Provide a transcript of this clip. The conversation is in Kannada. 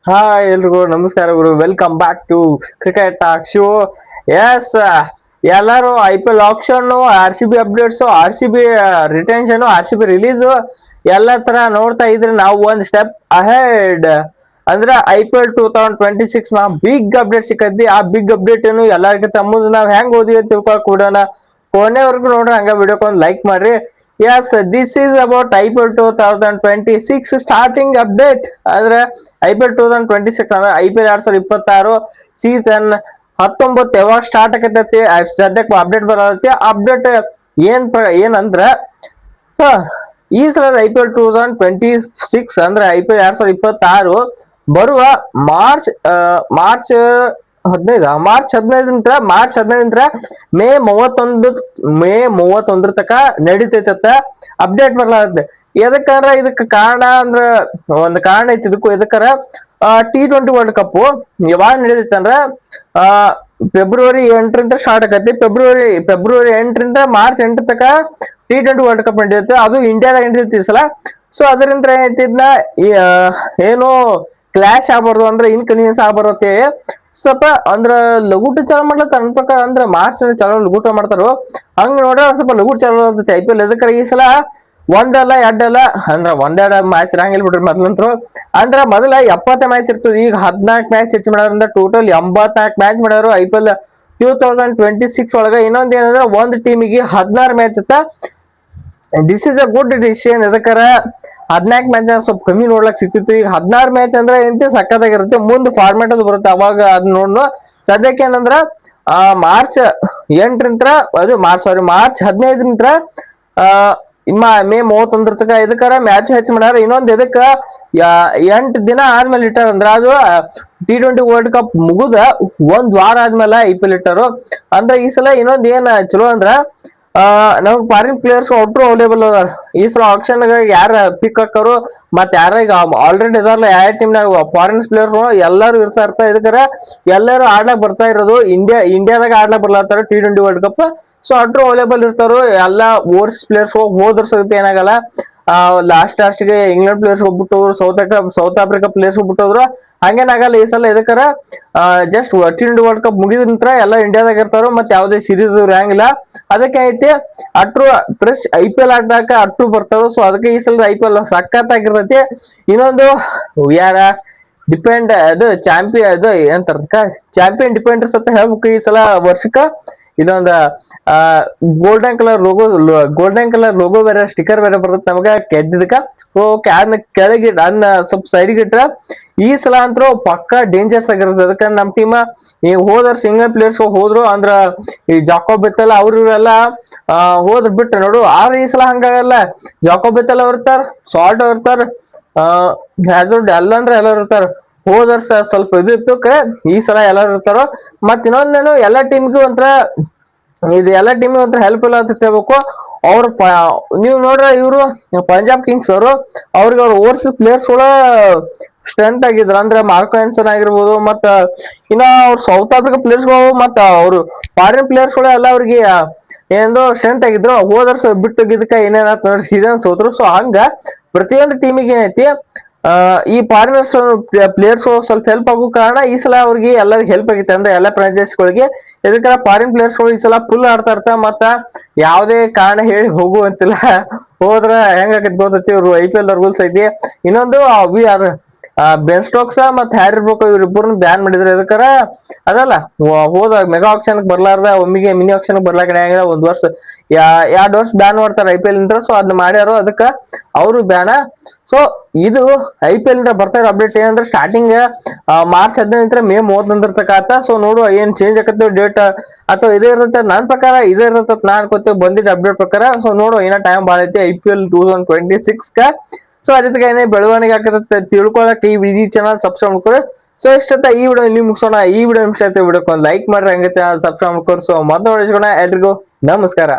ಎಲ್ರಿಗೂ ನಮಸ್ಕಾರ ಗುರು. Welcome back to cricket talk show. Yes, ಎಲ್ಲರೂ IPL auction, RCB updates, RCB retention, RCB release ಎಲ್ಲ ತರ ನೋಡ್ತಾ ಇದ್ರೆ ನಾವು ಒಂದ್ ಸ್ಟೆಪ್ ಅಹೆಡ್. ಅಂದ್ರೆ IPL 2026 ನ ಬಿಗ್ ಅಪ್ಡೇಟ್ ಸಿಕ್ಕೈತಿ. ಆ ಬಿಗ್ ಅಪ್ಡೇಟ್ ಏನು ಎಲ್ಲರಿಗಿಂತ ಮುಂದೆ ನಾವ್ ಹೆಂಗ್ ಓದಿ ಅಂತ ತಿಳ್ಕೊಳಕ್ ಕೂಡೋಣ. ಕೊನೆವರೆಗೂ ನೋಡ್ರಿ, ಹಂಗ ವಿಡಿಯೋಕ್ ಒಂದು ಲೈಕ್ ಮಾಡ್ರಿ. Yes, this is about IPL 2026 starting update. ಅಂದ್ರೆ IPL 2026 ಅಂದ್ರೆ IPL 2026 ಸೀಸನ್ 19 ಯಾವಾಗ ಸ್ಟಾರ್ಟ್ ಆಗತೈತಿ ಸದ್ಯಕ್ಕೆ ಅಪ್ಡೇಟ್ ಬರತೈತಿ. ಅಪ್ಡೇಟ್ ಏನಂದ್ರ ಹ, ಈ ಸಲದ IPL 2026 ಅಂದ್ರೆ IPL 2026 ಬರುವ ಮಾರ್ಚ್ ಮಾರ್ಚ್ 15 ಮಾರ್ಚ್ 15 ಮೇ 31 ತಕ ನಡಿತೈತ ಅಪ್ಡೇಟ್ ಬರ್ಲಾಗುತ್ತೆ. ಎದಕ್ಕಂದ್ರ ಇದಕ್ಕೆ ಕಾರಣ ಅಂದ್ರ ಒಂದ್ ಕಾರಣ ಐತಿ. ಇದಕ್ಕೂ ಎದಕ್ಕಾರ T20 ವರ್ಲ್ಡ್ ಕಪ್ ಯಾವಾಗ ನಡೀತೈತೆ ಅಂದ್ರ ಫೆಬ್ರವರಿ 8 ಸ್ಟಾರ್ಟ್ ಆಗೈತಿ. ಫೆಬ್ರವರಿ 8 ಮಾರ್ಚ್ 8 ತಕ T20 ವರ್ಲ್ಡ್ ಕಪ್ ನಡೀತೈತೆ. ಅದು ಇಂಡಿಯಾದಾಗ ನಡೀತೈತಿ ಈ ಸಲ. ಸೊ ಅದರಿಂದ ಏನೈತಿ, ಇದನ್ನ ಏನು ಕ್ಲಾಶ್ ಆಗ್ಬಾರ್ದು, ಅಂದ್ರೆ ಇನ್ಕನ್ವೀನಿಯನ್ಸ್ ಆಗ್ಬಾರ್ದತ್ತೆ. ಸ್ವಲ್ಪ ಅಂದ್ರ ಲಘುಟ ಚಾಲು ಮಾಡ್ಲತ್ತ ನನ್ನ ಪ್ರಕಾರ. ಅಂದ್ರೆ ಮಾರ್ಚ್ ಚಾಲು ಲಘುಟ ಮಾಡ್ತಾರೋ, ಹಂಗ ನೋಡ್ರ ಸ್ವಲ್ಪ ಲಘುಟ ಚಾಲು ಆಗ್ತೈತಿ IPL. ಎದಕ್ಕರ ಈ ಸಲ ಒಂದಲ್ಲ ಎರಡಲ್ಲ, ಅಂದ್ರ ಒಂದೆರಡು ಮ್ಯಾಚ್ ಇರಂಗಿಲ್ಲ ಬಿಡ್ರಿ. ಮೊದ್ಲಂತ್ರು ಅಂದ್ರ ಮೊದಲ 70 ಮ್ಯಾಚ್ ಇರ್ತದೆ. ಈಗ 14 ಮ್ಯಾಚ್ ಹೆಚ್ಚು ಮಾಡ್ಯಾರ. ಟೋಟಲ್ 84 ಮ್ಯಾಚ್ ಮಾಡ್ಯಾರ IPL 2026 ಒಳಗ. ಇನ್ನೊಂದ್ ಏನಂದ್ರ ಒಂದ್ ಟೀಮಿಗೆ 16 ಮ್ಯಾಚ್ ಇತ್ತ. This is a good decision. ಎದಕ್ಕರ 14 ಮ್ಯಾಚ್ ಸ್ವಲ್ಪ ಕಮ್ಮಿ ನೋಡ್ಲಕ್ ಸಿಕ್ತಿತ್ತು. ಈಗ 16 ಮ್ಯಾಚ್ ಅಂದ್ರೆ ಎಂತ ಸಕ್ಕತ್ತಾಗಿರುತ್ತೆ. ಮುಂದ್ ಫಾರ್ಮ್ಯಾಟ್ ಅದು ಬರುತ್ತೆ, ಅವಾಗ ಅದ್ ನೋಡ್ನು. ಸದ್ಯಕ್ಕೆ ಏನಂದ್ರ ಮಾರ್ಚ್ 15 ಆ ಮೇ 31 ತಕ ಇದಕ್ಕಾರ ಮ್ಯಾಚ್ ಹೆಚ್ಚು ಮಾಡ್ಯಾರ. ಇನ್ನೊಂದ್ ಇದಕ್ಕ 8 ದಿನ ಆದ್ಮೇಲೆ ಇಟ್ಟಾರ. ಅಂದ್ರ ಅದು T20 ವರ್ಲ್ಡ್ ಕಪ್ ಮುಗುದ ಒಂದ್ ವಾರ ಆದ್ಮೇಲೆ IPL ಇಟ್ಟಾರು. ಅಂದ್ರೆ ಈ ಸಲ ಇನ್ನೊಂದ್ ಏನ್ ಚಲೋ ಅಂದ್ರ ನಮಗ್ ಫಾರಿನ್ ಪ್ಲೇಯರ್ಸ್ ಒಟ್ರು ಅವೈಲೇಬಲ್ ಅದಾರ. ಈ ಸಲ ಆಕ್ಷನ್ ಯಾರ ಪಿಕ್ ಹಾಕೋರು ಮತ್ ಯಾರ ಈಗ ಆಲ್ರೆಡಿ ಇದಾರಲ್ಲ ಯಾವ ಟೀಮ್ನಾಗ ಫಾರಿನ್ ಪ್ಲೇಯರ್ಸ್ ಎಲ್ಲಾರು ಇರ್ತಾ ಇದಕ್ಕಾರ ಎಲ್ಲರೂ ಆಡ್ಲಾಕ್ ಬರ್ತಾ ಇರೋದು ಇಂಡಿಯಾದಾಗ ಆಡ್ಲಾಕ್ ಬರ್ಲಾತಾರ T20 ವರ್ಲ್ಡ್ ಕಪ್. ಸೊ ಅಟ್ರು ಅವೈಲೇಬಲ್ ಇರ್ತಾರು. ಎಲ್ಲಾ ಓವರ್ಸ್ ಪ್ಲೇಯರ್ಸ್ ಹೋದ್ರ ಸಹಿತ ಏನಾಗಲ್ಲ. ಲಾಸ್ಟ್ ಗೆ ಇಂಗ್ಲೆಂಡ್ ಪ್ಲೇಯರ್ಸ್ ಹೋಗ್ಬಿಟ್ಟು ಸೌತ್ ಆಫ್ರಿಕಾ ಪ್ಲೇಯರ್ಸ್ ಹೋಗ್ಬಿಟ್ಟೋದ್ರು. ಹಂಗೇನಾಗಲ್ಲ ಈ ಸಲ. ಇದಕ್ಕರ ಜಸ್ಟ್ T20 ವರ್ಲ್ಡ್ ಕಪ್ ಮುಗಿದ ನಂತರ ಎಲ್ಲ ಇಂಡಿಯಾದಾಗ ಇರ್ತಾರೋ, ಮತ್ತೆ ಯಾವ್ದೇ ಸೀರೀಸ್ ಇರಂಗಿಲ್ಲ. ಅದಕ್ಕೆ ಐತಿ ಅಟ್ರು ಫ್ರೆಶ್ IPL ಆಡ್ದಾಕ ಅಟ್ರು ಬರ್ತಾವ. ಸೊ ಅದಕ್ಕೆ ಈ ಸಲ IPL ಸಖತ್ ಆಗಿರ್ತೈತಿ. ಇನ್ನೊಂದು ಯಾರ ಡಿಪೆಂಡ್ ಅದು ಚಾಂಪಿಯನ್ ಅದು ಏನಂತಾರ ಚಾಂಪಿಯನ್ ಡಿಪೆಂಡರ್ಸ್ ಅಂತ ಹೇಳ್ಬೇಕು. ಈ ಸಲ ವರ್ಷಕ್ಕ ಇದೊಂದ ಗೋಲ್ಡನ್ ಕಲರ್ ಲೋಗೋ ಬೇರೆ, ಸ್ಟಿಕರ್ ಬೇರೆ ಬರ್ತದೆ ನಮಗ ಗೆದ್ದಿದ್ದಕ್ಕ. ಓಕೆ, ಅದನ್ನ ಕೆಳಗೆ ಅದನ್ನ ಸ್ವಲ್ಪ ಸೈಡ್ಗೆ ಇಟ್ರ ಈ ಸಲ ಅಂತೂ ಪಕ್ಕ ಡೇಂಜರ್ಸ್ ಆಗಿರುತ್ತೆ. ಅದಕ್ಕೆ ನಮ್ ಟೀಮ್ ಹೋದ್ರ ಸಿಂಗಲ್ ಪ್ಲೇಯರ್ಸ್ ಹೋದ್ರು ಅಂದ್ರ ಈ ಜಾಕೋಬ್ ಬೆತ್ತಲ್ಲ ಅವ್ರೆಲ್ಲ ಹೋದ್ರ ಬಿಟ್ಟ ನೋಡು. ಆದ್ರೆ ಈ ಸಲ ಹಂಗಾಗಲ್ಲ. ಜಾಕೋಬ್ ಬೆತ್ತಲ್ ಅವ್ರ ಇರ್ತಾರ, ಸಾಲ್ಟ್ ಅವ್ರ ಇರ್ತಾರ, ಎಲ್ಲ ಅಂದ್ರೆ ಎಲ್ಲರೂ ಇರ್ತಾರ. ಹೋದರ್ಸ ಸ್ವಲ್ಪ ಇದು ಇತ್ತು, ಈ ಸಲ ಎಲ್ಲಾರು ಇರ್ತಾರೋ. ಮತ್ ಇನ್ನೊಂದೇನು, ಎಲ್ಲಾ ಟೀಮ್ಗೂ ಒಂಥರ ಹೆಲ್ಪ್ ಇಲ್ಲ ಅಂತ ಹೇಳ್ಬೇಕು. ಅವ್ರ ನೀವ್ ನೋಡ್ರ ಇವ್ರು ಪಂಜಾಬ್ ಕಿಂಗ್ಸ್ ಅವ್ರಿಗೆ ಅವ್ರ ಓವರ್ಸ್ ಪ್ಲೇಯರ್ಸ್ ಕೂಡ ಸ್ಟ್ರೆಂತ್ ಆಗಿದ್ರು. ಅಂದ್ರೆ ಮಾರ್ಕೋ ಆನ್ಸನ್ ಆಗಿರ್ಬೋದು, ಮತ್ತ ಇನ್ನ ಅವ್ರ ಸೌತ್ ಆಫ್ರಿಕಾ ಪ್ಲೇಯರ್ಸ್ ಗಳು ಮತ್ತ ಅವ್ರು ಫಾರಿನ್ ಪ್ಲೇಯರ್ಸ್ ಗಳು ಎಲ್ಲ ಅವ್ರಿಗೆ ಏನೋ ಸ್ಟ್ರೆಂತ್ ಆಗಿದ್ರು. ಹೋದರ್ಸ ಬಿಟ್ಟೋಗಿದ್ದಕ್ಕ ಏನೇನಾತ್ ನೋಡ್ರಿ, ಸೀಸನ್ ಸೋತ್ರು. ಸೊ ಹಂಗ ಪ್ರತಿಯೊಂದು ಟೀಮಿಗೆ ಏನೈತಿ ಈ ಫಾರಿನರ್ಸ್ ಪ್ಲೇಯರ್ಸ್ ಸ್ವಲ್ಪ ಹೆಲ್ಪ್ ಆಗೋ ಕಾರಣ ಈ ಸಲ ಅವ್ರಿಗೆ ಎಲ್ಲರಿಗೂ ಹೆಲ್ಪ್ ಆಗೈತೆ. ಅಂದ್ರೆ ಎಲ್ಲ ಫ್ರಾಂಚೈಸ್ಗಳಿಗೆ ಇದಕ್ಕೆ ಫಾರಿನ್ ಪ್ಲೇಯರ್ಸ್ ಗಳು ಈ ಸಲ ಫುಲ್ ಆಡ್ತಾ ಇರ್ತಾರ. ಮತ್ತ ಯಾವ್ದೇ ಕಾರಣ ಹೇಳಿ ಹೋಗುವಂತಿಲ್ಲ. ಹೋದ್ರ ಹೆಂಗಾಗತ್ ಗೊತ್ತೈತಿ, ಇವ್ರು IPL ರೂಲ್ಸ್ ಐತಿ. ಇನ್ನೊಂದು ಬೆನ್ ಸ್ಟೋಕ್ಸ್ ಮತ್ ಹ್ಯಾರಿ ಬ್ರೂಕ್ ಇವ್ರಿಬ್ಬರನ್ನ ಬ್ಯಾನ್ ಮಾಡಿದ್ರೆ. ಇದಕ್ಕಾರ ಅದಲ್ಲ ಹೋದಾಗ ಮೆಗಾ ಆಕ್ಷನ್ ಬರ್ಲಾರ್ದ ಒಮ್ಮಿಗೆ ಮಿನಿ ಆಕ್ಷನ್ ಬರ್ಲಾಕ ಒಂದ್ ವರ್ಷ 2 ವರ್ಷ ಬ್ಯಾನ್ ಮಾಡ್ತಾರ IPL ಇಂದ. ಸೊ ಅದನ್ನ ಮಾಡ್ಯಾರು, ಅದಕ್ಕ ಅವರು ಬ್ಯಾನ. ಸೊ ಇದು IPL ಇಂದ ಬರ್ತಾ ಇರೋ ಅಪ್ಡೇಟ್ ಏನಂದ್ರೆ ಸ್ಟಾರ್ಟಿಂಗ್ ಮಾರ್ಚ್ 15 ಮೇ 31 ತಕ ಆತ. ಸೊ ನೋಡುವ ಏನ್ ಚೇಂಜ್ ಆಕತ್ತೆ ಡೇಟ್ ಅಥವಾ ಇದೇ ಇರುತ್ತೆ. ನನ್ನ ಪ್ರಕಾರ ಇದೇ ಇರುತ್ತೆ ನಾ ಅನ್ಕೋತೇವೆ ಬಂದಿದ್ದ ಅಪ್ಡೇಟ್ ಪ್ರಕಾರ. ಸೊ ನೋಡುವ ಏನೋ ಟೈಮ್ ಭಾಳ ಐತಿ IPL 2026 ಸೊ ಅದ್ರ ಏನೇ ಬೆಳವಣಿಗೆ ಆಗತ್ತೆ ತಿಳ್ಕೊಳಕ್ ಈ ವಿಡಿಯೋ ಚಾನಲ್ ಸಬ್ಸ್ಕ್ರೈಬ್ ಮಾಡ್ಕೊಳ್ಳಿ. ಸೊ ಇಷ್ಟ ಈ ವಿಡಿಯೋ ಇಲ್ಲಿ ಮುಗಿಸೋಣ. ಈ ವಿಡಿಯೋ ಇಷ್ಟ ಆಯ್ತು ವಿಡಿಯೋಕ್ಕೆ ಒಂದು ಲೈಕ್ ಮಾಡ್ರಿ, ಹಂಗೆ ಚಾನಲ್ ಸಬ್ಸ್ಕ್ರೈಬ್ ಮಾಡ್ಕೊಳ್ಳಿ. ಸೊ ಮತ್ತೆ ಎಲ್ರಿಗೂ ನಮಸ್ಕಾರ.